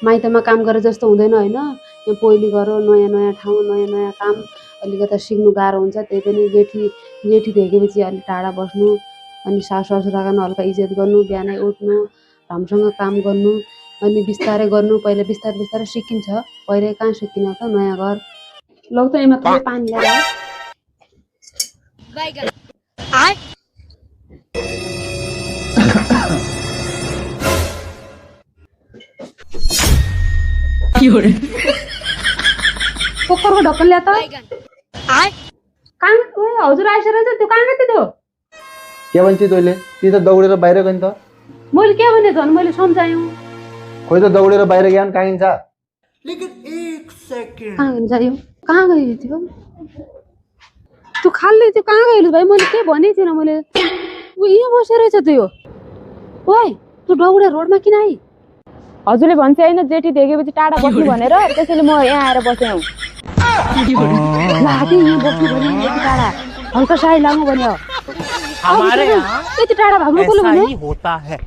माइतमा काम गरे जस्तो हुँदैन होइन। यहाँ पहिले गर नयाँ नयाँ ठाउँ नयाँ नयाँ काम अलिकता सिक्नु गाह्रो हुन्छ। त्यही पनि जेठी देखेपछि अलिक टाढा बस्नु, अनि सासु ससुराको हल्का इज्जत गर्नु, बिहानै उठ्नु, राम्रोसँग काम गर्नु, अनि बिस्तारै गर्नु। पहिला बिस्तारै बिस्तारै सिकिन्छ, पहिले कहाँ सिकिन त नयाँ घर। लौ त एमा थोरै पानी ल्याएर कुकरको ढक्कन ल्या त। कहाँ हजुर आइसकेछ, त्यो कहाँ गयो त्यो? के भन्छ तैँले? ती त दौडेर बाहिर गयो नि त। मैले के भने झन् मैले सम्झायौँ। खोइ त दौडेर बाहिर गयो नि, कहाँ हिँड्छ? कहाँ जायो? कहाँ गयो त्यो? त्यो खाल्ले त्यो कहाँ गयो भाइ? मैले के भनेको थिएन मैले। ऊ यहाँ बसेर रहेछ त्यो। ओइ तँ डौडे रोडमा किन आइ? हजुरले भन्छ हैन जेठी देखेपछि टाढा बस्नु भनेर, त्यसैले म यहाँ आएर बसेँ हौ। लागे यहाँ बस्नु भने यति टाढा हल्का साडी लाउनु भन्यो। हमारे यहाँ यति टाढा भाग्नु कसले ऐसा भन्यो? ही होता है।